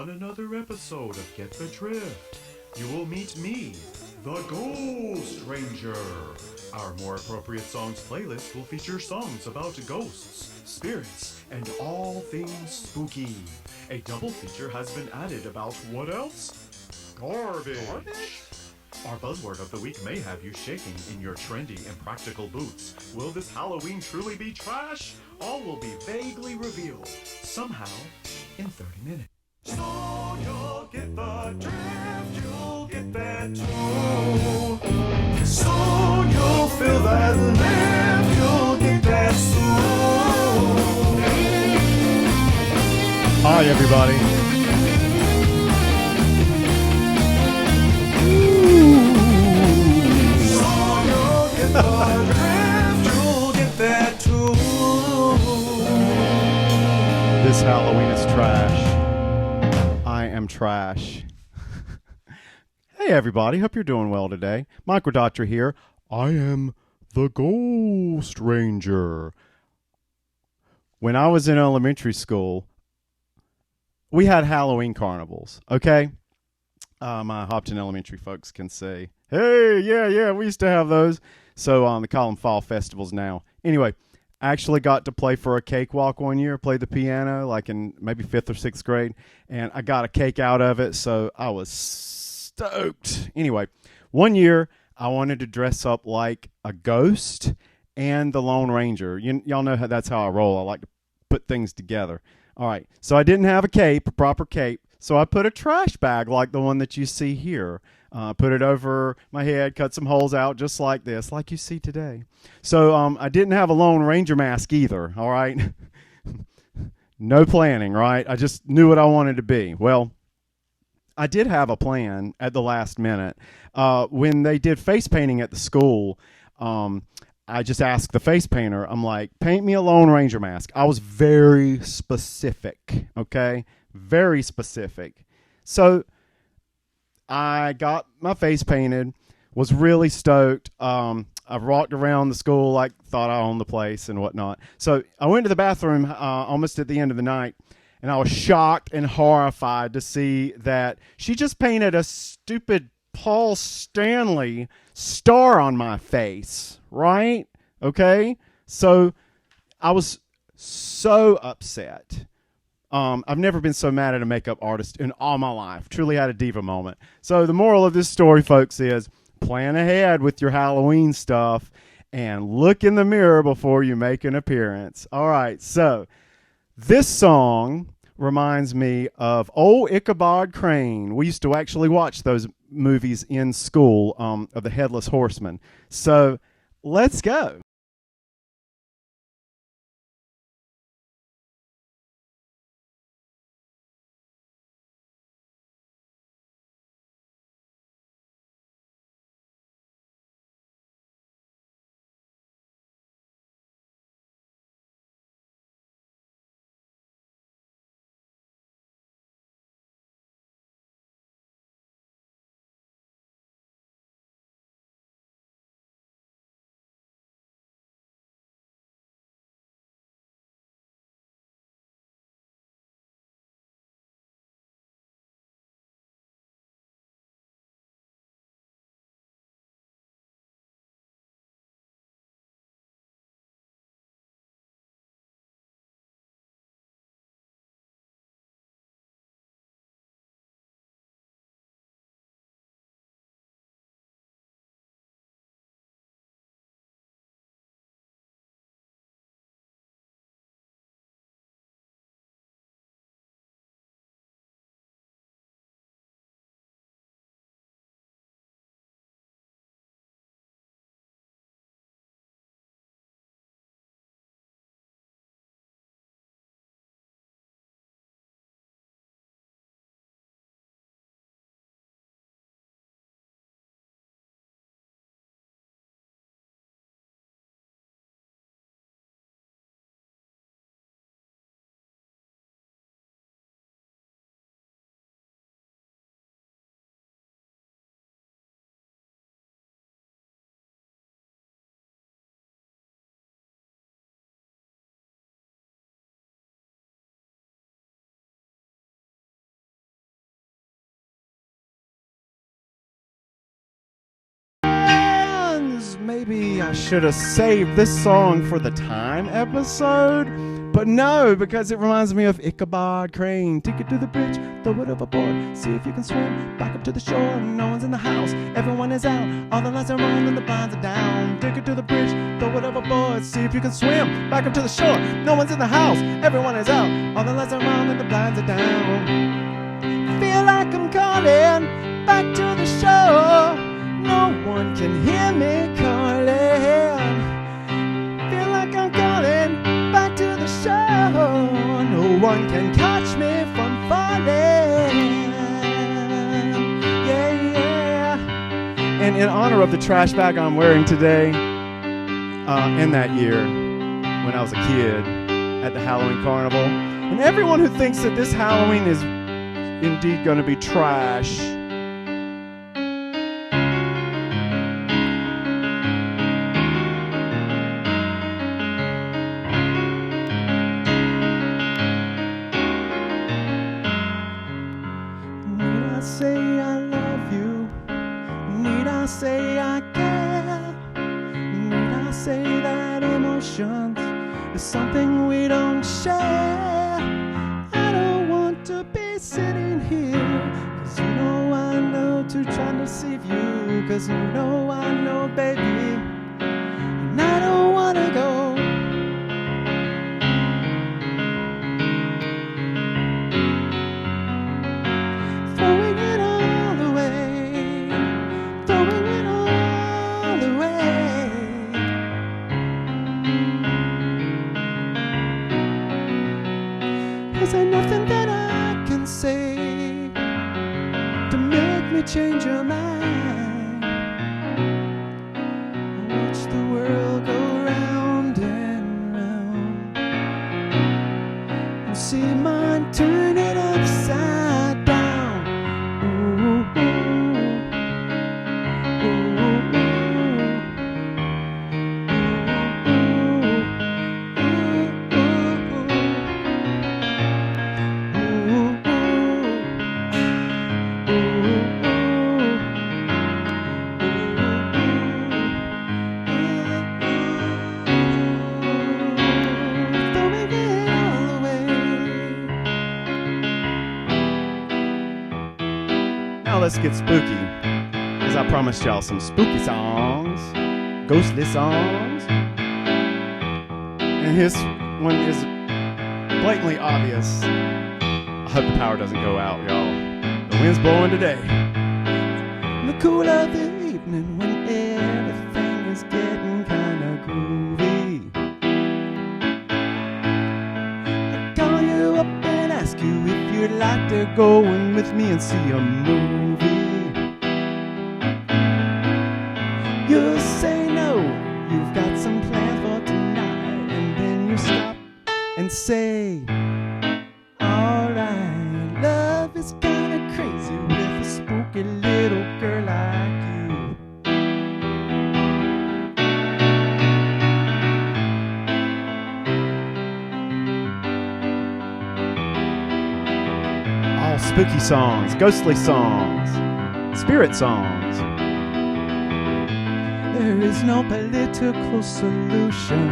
on another episode of Get the Drift. You will meet me, the Ghost Ranger. Our more appropriate songs playlist will feature songs about ghosts, spirits, and all things spooky. A double feature has been added about what else? Garbage. Our buzzword of the week may have you shaking in your trendy and practical boots. Will this Halloween truly be trash? All will be vaguely revealed, somehow, in 30 minutes. So you'll get the drift, you'll get that too. So you'll feel that lift, you'll get that soul. Hi, everybody. This Halloween is trash. I am trash. Hey everybody, hope you're doing well today. Micro Doctor here. I am the Ghost Ranger. When I was in elementary school, we had Halloween carnivals, okay? My Hopton Elementary folks can say, hey, yeah, we used to have those. So they call them fall festivals now. Anyway, I actually got to play for a cakewalk one year, played the piano like in maybe 5th or 6th grade, and I got a cake out of it, so I was stoked. Anyway, one year I wanted to dress up like a ghost and the Lone Ranger. Y'all know that's how I roll. I like to put things together. All right, so I didn't have a proper cape, so I put a trash bag like the one that you see here. Put it over my head, cut some holes out just like this, like you see today. So I didn't have a Lone Ranger mask either, all right? No planning, right? I just knew what I wanted to be. Well, I did have a plan at the last minute. When they did face painting at the school, I just asked the face painter, I'm like, paint me a Lone Ranger mask. I was very specific, okay? Very specific. So I got my face painted, was really stoked. I walked around the school like thought I owned the place and whatnot. So I went to the bathroom almost at the end of the night, and I was shocked and horrified to see that she just painted a stupid Paul Stanley star on my face, right? Okay? So I was so upset. I've never been so mad at a makeup artist in all my life. Truly had a diva moment. So the moral of this story, folks, is plan ahead with your Halloween stuff and look in the mirror before you make an appearance. All right, so this song reminds me of old Ichabod Crane. We used to actually watch those movies in school of the Headless Horseman. So let's go. maybe I should have saved this song for the Time episode. But no, because it reminds me of Ichabod Crane. Take it to the bridge, throw it overboard, see if you can swim back up to the shore. No one's in the house, everyone is out, all the lights are on and the blinds are down. Take it to the bridge, throw it overboard, see if you can swim back up to the shore. No one's in the house, everyone is out, all the lights are on and the blinds are down. Feel like I'm calling back to the shore. No one can hear me calling. Feel like I'm calling back to the shore. No one can catch me from falling. Yeah, yeah. And in honor of the trash bag I'm wearing today, in that year when I was a kid at the Halloween Carnival, and everyone who thinks that this Halloween is indeed going to be trash, say I love you? Need I say I care? Need I say that emotions is something we don't share? I don't want to be sitting here, 'cause you know I know to try to deceive you, 'cause you know I know, baby, and I don't want to go. Throwing it all away, throwing it all away. Is there nothing that I can say to make me change your mind? Watch the world go round and round, and see mine turn it upside down. Now let's get spooky, as I promised y'all some spooky songs, ghostly songs. And his one is blatantly obvious. I hope the power doesn't go out, y'all. The wind's blowing today. In the cool of the evening, when everything is getting kinda groovy, I call you up and ask you if you'd like to go in with me and see a movie. You say no, you've got some plans for tonight, and then you stop and say, alright, love is kinda crazy with a spooky little girl like you. All spooky songs, ghostly songs, spirit songs. There is no political solution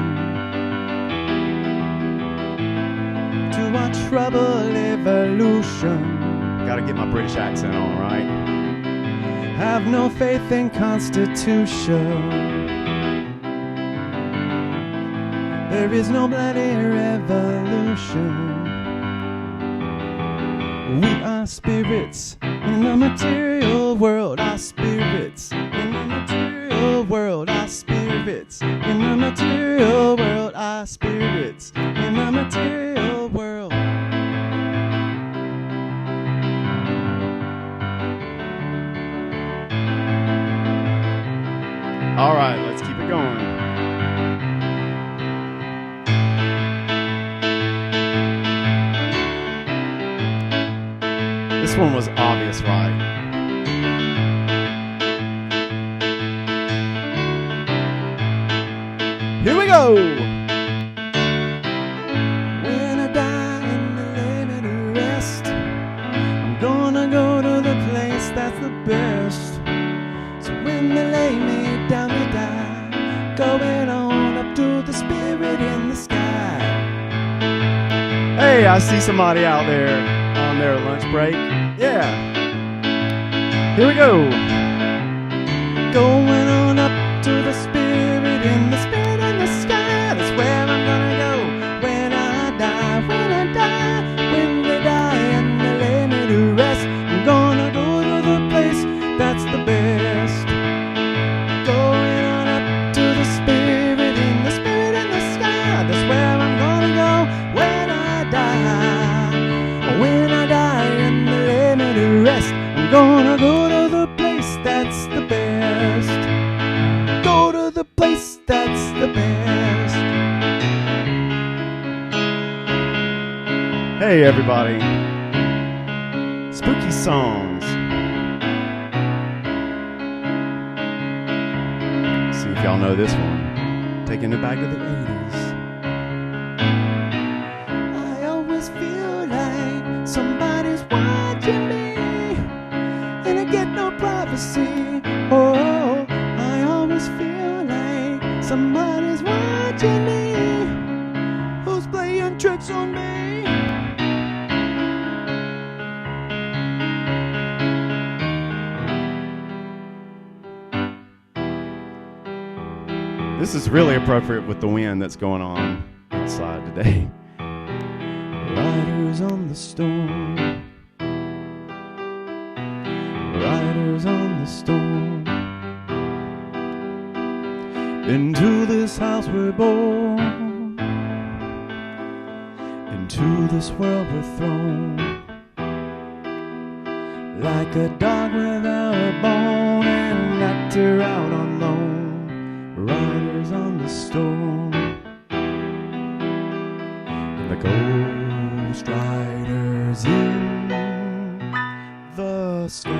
to our troubled evolution. Gotta get my British accent on, right? Have no faith in Constitution. There is no bloody revolution. We are spirits in the material world. Our spirits in the material world. Our spirits in the material world. Our spirits in the material world. All right, let's keep it going. This one was obvious, right? Here we go! When I die and they lay me to rest, I'm gonna go to the place that's the best. So when they lay me down to die, Yeah, I see somebody out there on their lunch break. Yeah. Here we go. Going on up to the spirit in the sky. That's where I'm gonna go when I die, when I die, when they die and they lay me to rest. I'm gonna go to the place that's the best. Going on up to the spirit in the sky. That's where I'm gonna go when I die. When I die and they lay me to rest. I'm gonna go to the place that's the best. Go to the place that's the best. Hey everybody. Spooky songs. See if y'all know this one. Taking it back to the 80s. I always feel like somebody's watching me, and I get no privacy. Oh, I always feel like somebody's watching me. Who's playing tricks on me? This is really appropriate with the wind that's going on outside today. Riders on the storm. Riders on the storm. Into this house we're born. Into this world we're thrown. Like a dog without a bone, and an actor out on loan. Riders on the storm. And the ghost riders in the sky.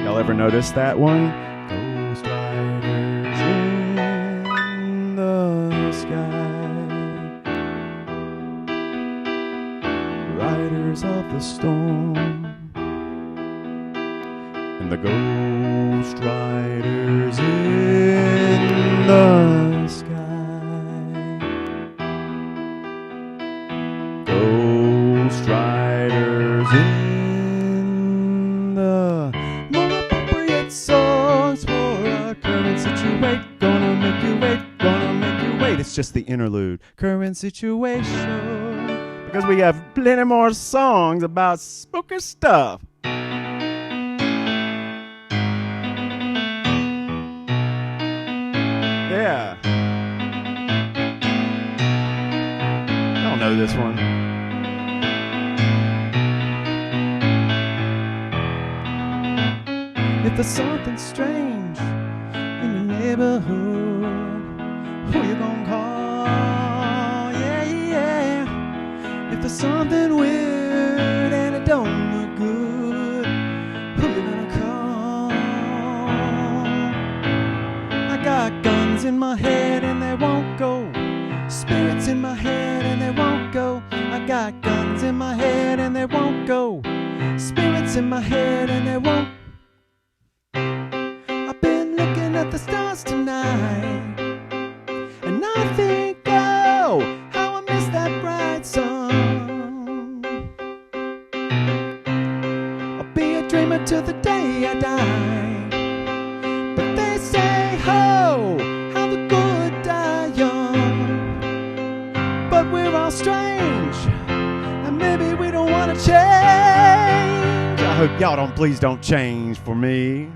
Y'all ever notice that one? Ghost riders in the sky. Riders of the storm. And the ghost riders in the sky. Ghost riders in the more appropriate songs for a current situation. Gonna make you wait, gonna make you wait. It's just the interlude. Current situation. Because we have plenty more songs about spooky stuff. Yeah. Y'all know this one. If there's something strange in your neighborhood, who you gonna call? Yeah, yeah. If there's something weird and it don't look good, who you gonna call? I got guns in my head and they won't go. Spirits in my head and they won't go. I got guns in my head and they won't go. Spirits in my head and they won't. I've been looking at the stars tonight, and I think, oh, how I miss that bright sun. I'll be a dreamer till the day I die. But they say, ho, how the good die young. But we're all strange, and maybe we don't want to change. I hope y'all please don't change for me.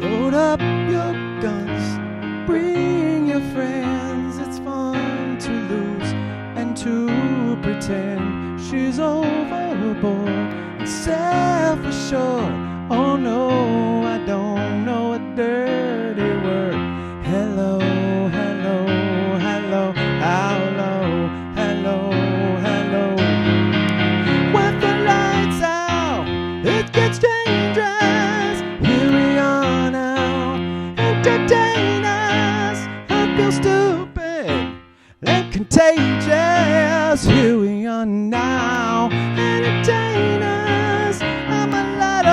Load up your guns, bring your friends. It's fun to lose and to pretend she's overboard and self-assured. Oh no, I don't know a dirty word. Hello, hello, hello, hello, hello, hello. With the lights out, it gets dangerous. Here we are now, entertain us. I feel stupid and contagious. Here we are now, entertain us. I'm a lot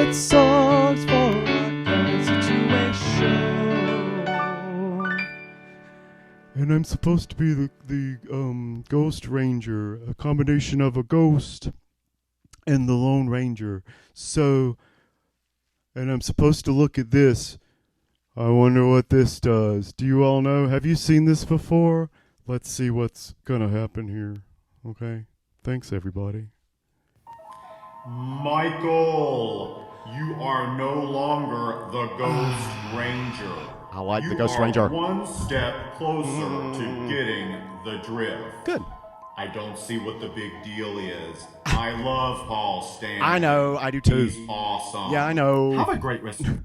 write songs for a current situation. And I'm supposed to be the Ghost Ranger, a combination of a ghost and the Lone Ranger. So, and I'm supposed to look at this. I wonder what this does. Do you all know? Have you seen this before? Let's see what's gonna happen here. Okay? Thanks, everybody. Michael, you are no longer the Ghost Ranger. I like the Ghost Ranger. You are one step closer to getting the drift. Good. I don't see what the big deal is. I love Paul Stanley. I know, I do too. He's awesome. Yeah, I know. Have a great rest of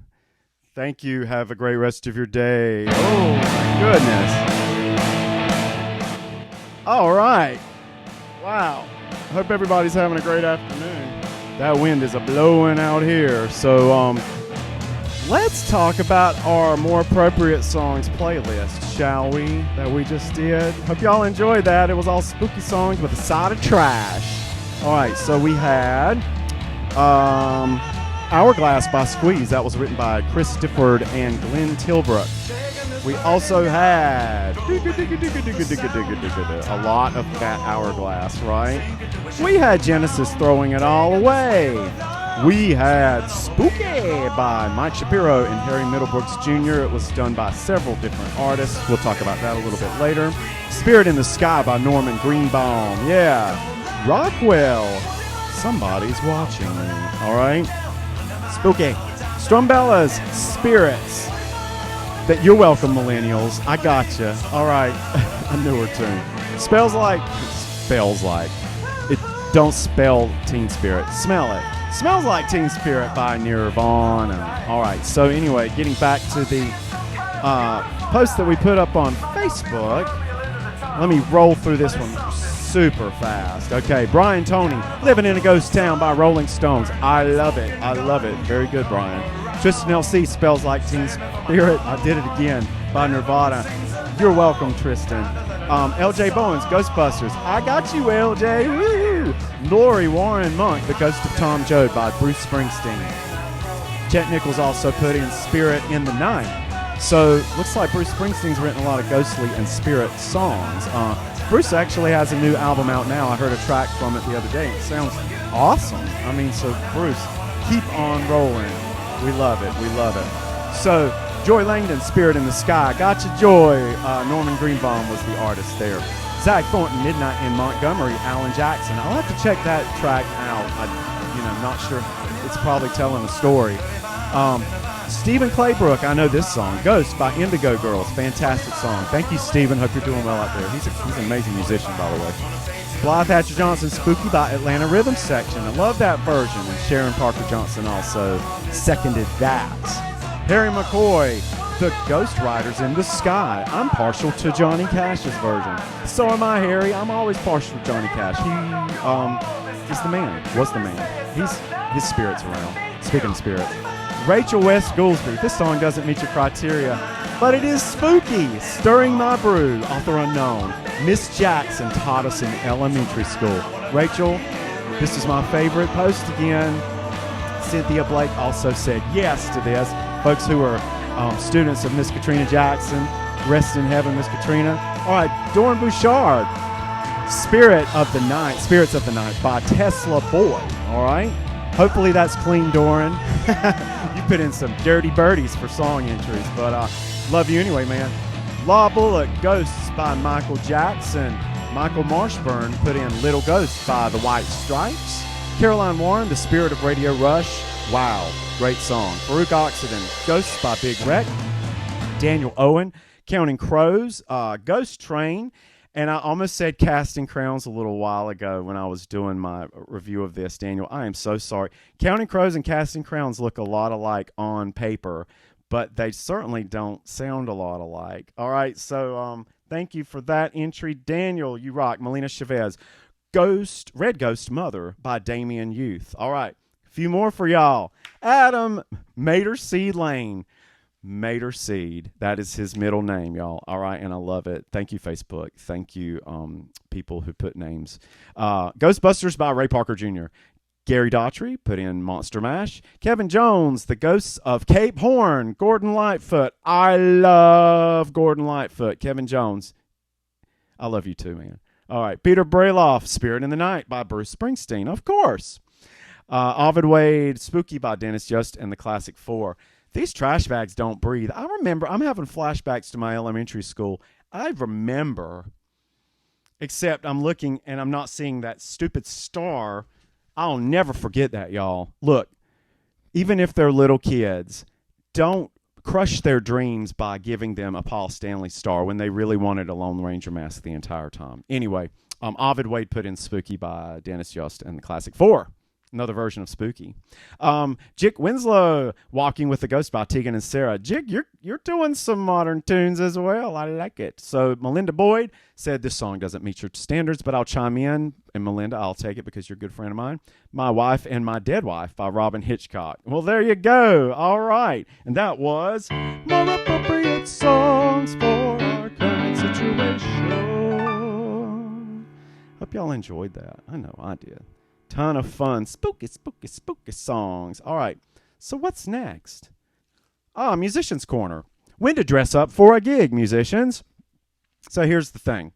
Thank you. Have a great rest of your day. Oh, my goodness. All right. Wow. I hope everybody's having a great afternoon. That wind is a-blowing out here. So, let's talk about our more appropriate songs playlist, shall we? That we just did. Hope y'all enjoyed that. It was all spooky songs with a side of trash. All right, so we had Hourglass by Squeeze. That was written by Chris Difford and Glenn Tilbrook. We also had a lot of Fat Hourglass, right? We had Genesis Throwing It All Away. We had Spooky by Mike Shapiro and Harry Middlebrooks Jr. It was done by several different artists. We'll talk about that a little bit later. Spirit in the Sky by Norman Greenbaum. Yeah. Rockwell. Somebody's watching me. All right. Spooky. Strumbella's Spirits. You're welcome, millennials. I gotcha. All right. I knew her tune. Spells like. It don't spell Teen Spirit. Smell it. Smells Like Teen Spirit by Nirvana. All right. So anyway, getting back to the post that we put up on Facebook. Let me roll through this one super fast. Okay. Brian Toney, Living in a Ghost Town by Rolling Stones. I love it. I love it. Very good, Brian. Tristan LC, Spells Like Teen Spirit. I did it again by Nirvana. You're welcome, Tristan. LJ Bowens, Ghostbusters. I got you, LJ. Woo! Lori Warren Monk, The Ghost of Tom Joad by Bruce Springsteen. Chet Nichols also put in Spirit in the Night. So looks like Bruce Springsteen's written a lot of ghostly and spirit songs. Bruce actually has a new album out now. I heard a track from it the other day. It sounds awesome. I mean, so Bruce, keep on rolling. We love it. We love it. So Joy Langdon, Spirit in the Sky. Gotcha, Joy. Norman Greenbaum was the artist there. Zach Thornton, Midnight in Montgomery. Alan Jackson. I'll have to check that track out. I'm not sure. It's probably telling a story. Stephen Claybrook, I know this song. Ghost by Indigo Girls. Fantastic song. Thank you, Stephen. Hope you're doing well out there. He's an amazing musician, by the way. Blythe Hatcher Johnson, Spooky by Atlanta Rhythm Section. I love that version. And Sharon Parker Johnson also seconded that. Harry McCoy, The Ghost Riders in the Sky. I'm partial to Johnny Cash's version. So am I, Harry. I'm always partial to Johnny Cash. He is the man. Was the man. His spirit's around. Speaking of spirit. Rachel West Goolsby. This song doesn't meet your criteria, but it is spooky. Stirring My Brew. Author unknown. Miss Jackson taught us in elementary school. Rachel, this is my favorite post again. Cynthia Blake also said yes to this. Folks who are students of Miss Katrina Jackson, rest in heaven, Miss Katrina. All right, Doran Bouchard, Spirits of the Night by Tesla Boy. All right, hopefully that's clean, Doran. You put in some dirty birdies for song entries, but love you anyway, man. Law Bullock, Ghosts by Michael Jackson. Michael Marshburn put in Little Ghost by the White Stripes. Caroline Warren, The Spirit of Radio Rush. Wow, great song. Farouk Oxenden, Ghosts by Big Wreck. Daniel Owen, Counting Crows, Ghost Train. And I almost said Casting Crowns a little while ago when I was doing my review of this, Daniel. I am so sorry. Counting Crows and Casting Crowns look a lot alike on paper, but they certainly don't sound a lot alike. All right, so thank you for that entry. Daniel, you rock. Melina Chavez, Red Ghost Mother by Damien Youth. All right, a few more for y'all. Adam Mater Seed Lane. Mater Seed. That is his middle name, y'all. All right, and I love it. Thank you, Facebook. Thank you, people who put names. Ghostbusters by Ray Parker Jr. Gary Daughtry put in Monster Mash. Kevin Jones, The Ghosts of Cape Horn. Gordon Lightfoot. I love Gordon Lightfoot. Kevin Jones, I love you too, man. All right. Peter Brayloff, Spirit in the Night by Bruce Springsteen, of course. Ovid Wade, Spooky by Dennis Just, and the Classic Four. These trash bags don't breathe. I remember, I'm having flashbacks to my elementary school. I remember, except I'm looking and I'm not seeing that stupid star. I'll never forget that, y'all. Look, even if they're little kids, don't crush their dreams by giving them a Paul Stanley star when they really wanted a Lone Ranger mask the entire time. Anyway, Ovid Wade put in Spooky by Dennis Just and the Classic Four. Another version of Spooky. Jick Winslow, Walking with the Ghost by Tegan and Sarah. Jick, you're doing some modern tunes as well. I like it. So Melinda Boyd said this song doesn't meet your standards, but I'll chime in. And Melinda, I'll take it because you're a good friend of mine. My Wife and My Dead Wife by Robin Hitchcock. Well, there you go. All right. And that was More Appropriate Songs for Our Current Situation. Hope y'all enjoyed that. I know I did. Ton of fun. Spooky, spooky, spooky songs. All right. So what's next? Musician's Corner. When to dress up for a gig, musicians. So here's the thing.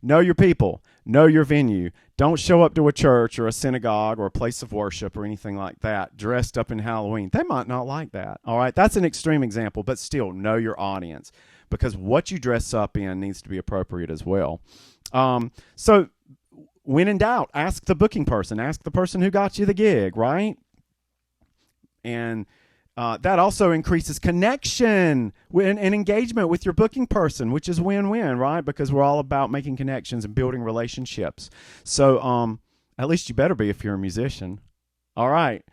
Know your people. Know your venue. Don't show up to a church or a synagogue or a place of worship or anything like that dressed up in Halloween. They might not like that. All right. That's an extreme example, but still know your audience because what you dress up in needs to be appropriate as well. So when in doubt, ask the booking person. Ask the person who got you the gig, right? And that also increases connection and engagement with your booking person, which is win-win, right? Because we're all about making connections and building relationships. So at least you better be if you're a musician. All right.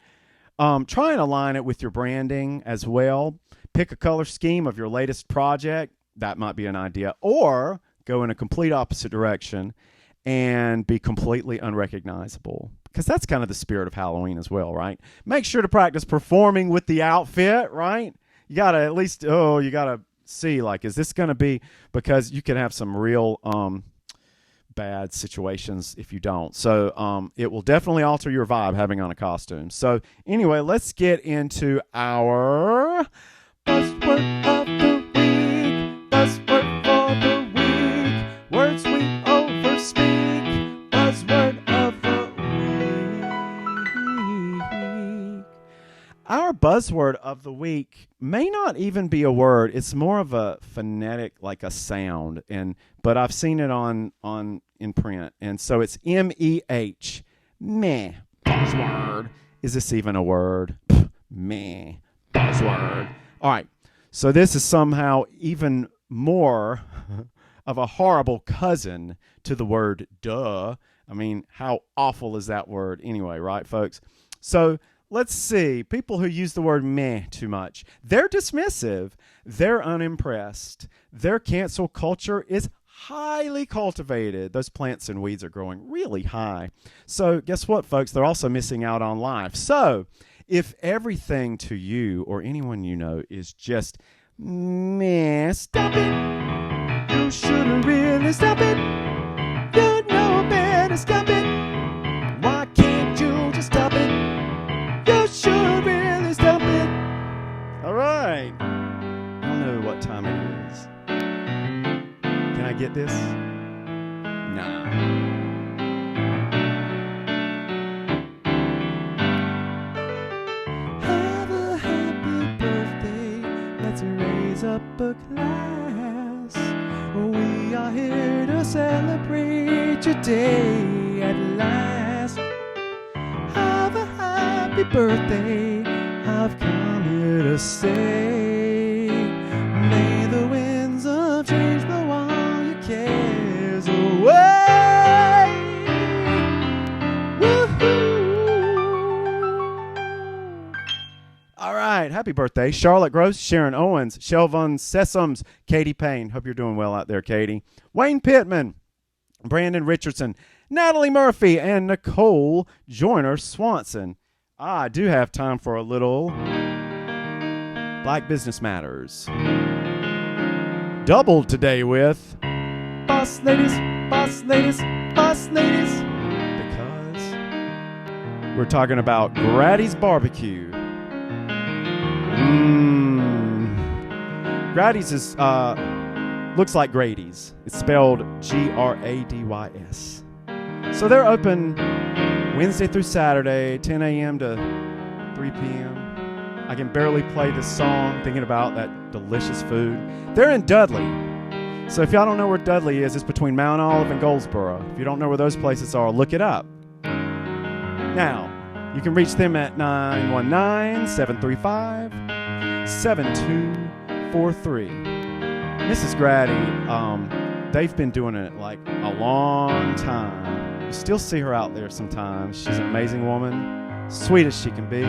Try and align it with your branding as well. Pick a color scheme of your latest project. That might be an idea. Or go in a complete opposite direction and be completely unrecognizable. Because that's kind of the spirit of Halloween as well, right? Make sure to practice performing with the outfit, right? You got to at least, you got to see, like, is this going to be, because you can have some real bad situations if you don't. So it will definitely alter your vibe having on a costume. So anyway, let's get into our buzzword of the week. Buzzword for the week. Words we overspeak. Buzzword of the week. Our buzzword of the week may not even be a word. It's more of a phonetic, like a sound. But I've seen it in print. And so it's MEH. Meh. Buzzword. Is this even a word? Meh. Buzzword. All right. So this is somehow even more of a horrible cousin to the word duh. I mean, how awful is that word anyway, right, folks? So let's see. People who use the word meh too much, they're dismissive. They're unimpressed. Their cancel culture is highly cultivated. Those plants and weeds are growing really high. So guess what, folks? They're also missing out on life. So if everything to you or anyone you know is just meh, stop it. You shouldn't really stop it. You know better, stop it. Why can't you just stop it? You should really stop it. All right. I don't know what time it is. Can I get this? Nah. Have a happy birthday. Let's raise up a glass. We are here to celebrate your day at last. Have a happy birthday. I've come here to say, may the winds of change blow all your cares away. Woohoo! All right, happy birthday, Charlotte Gross, Sharon Owens, Shelvon Sessoms, Katie Payne. Hope you're doing well out there, Katie. Wayne Pittman, Brandon Richardson, Natalie Murphy, and Nicole Joyner Swanson. I do have time for a little Black Business Matters. Doubled today with Boss Ladies, Boss Ladies, Boss Ladies. Because We're talking about Grady's Barbecue. Grady's is looks like Grady's. It's spelled Gradys. So they're open Wednesday through Saturday, 10 a.m. to 3 p.m. I can barely play this song thinking about that delicious food. They're in Dudley. So if y'all don't know where Dudley is, it's between Mount Olive and Goldsboro. If you don't know where those places are, look it up. Now, you can reach them at 919-735-7243. Mrs. Grady, they've been doing it like a long time. You still see her out there sometimes. She's an amazing woman, sweet as she can be,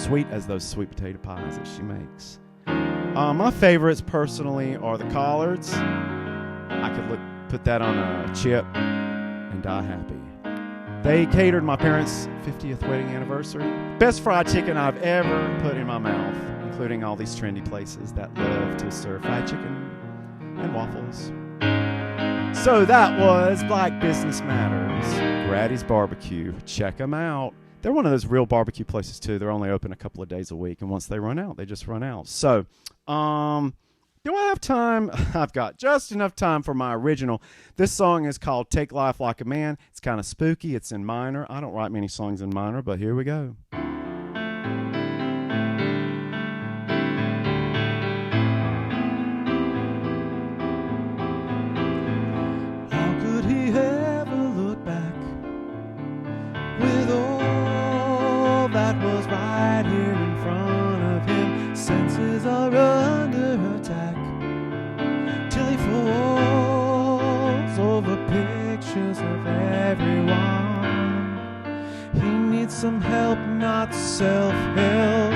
sweet as those sweet potato pies that she makes. My favorites personally are the collards. I could put that on a chip and die happy. They catered my parents' 50th wedding anniversary. Best fried chicken I've ever put in my mouth, including all these trendy places that love to serve fried chicken and waffles. So that was Black Business Matters, Grady's Barbecue. Check them out. They're one of those real barbecue places too. They're only open a couple of days a week, and once they run out, they just run out. So, do I have time? I've got just enough time for my original. This song is called Take Life Like a Man. It's kind of spooky. It's in minor. I don't write many songs in minor, but here we go. How could he ever look back with all that was right here in front of him? Senses are under attack till he falls over pictures of everyone. He needs some help, not self-help,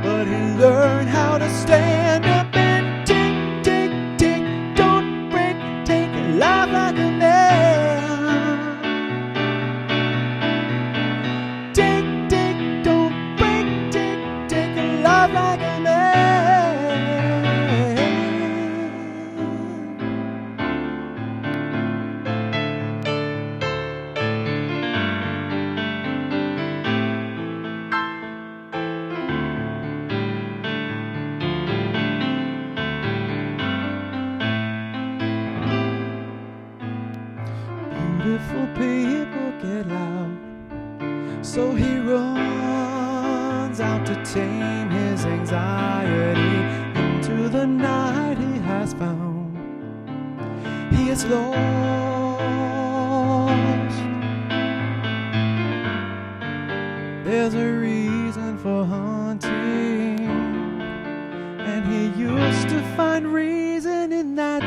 but he learned how to stand up and tick, tick, tick. Don't break, take life like a man. Tick, tick, don't break, tick, take life like a man. Beautiful people get loud, so he runs out to tame his anxiety. Into the night he has found, he is lost. There's a reason for hunting, and he used to find reason in that.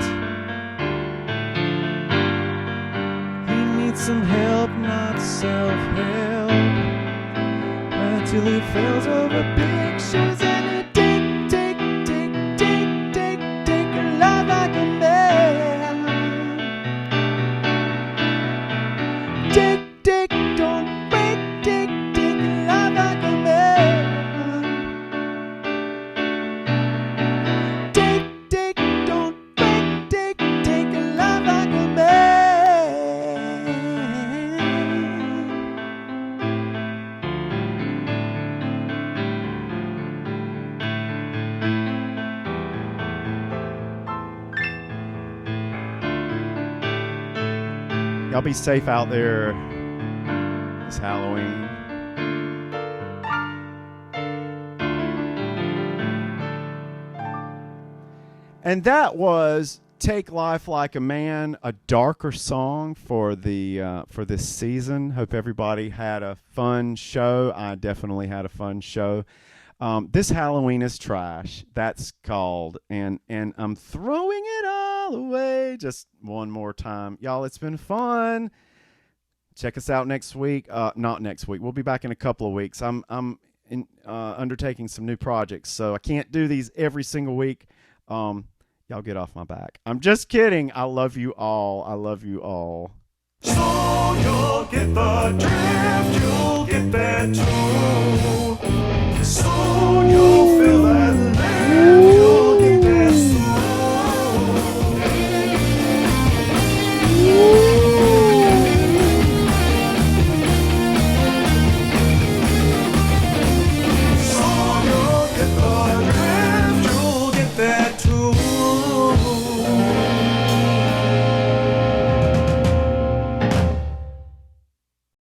Some help, not self-help, until he falls over big shoes and he tick, tick, tick, tick, tick, tick, alive like a man. Tick, tick, don't break, tick, tick, alive like a man. Tick, tick, don't break, tick, tick, alive like a man. Y'all be safe out there this Halloween. And that was Take Life Like a Man, a darker song for this season. Hope everybody had a fun show. I definitely had a fun show. This Halloween is trash. That's called, and I'm throwing it all away just one more time. Y'all, it's been fun. Check us out next week. Not next week. We'll be back in a couple of weeks. I'm undertaking some new projects, so I can't do these every single week. Y'all get off my back. I'm just kidding. I love you all. I love you all. So you'll get the drift, you'll get that too. So you'll feel that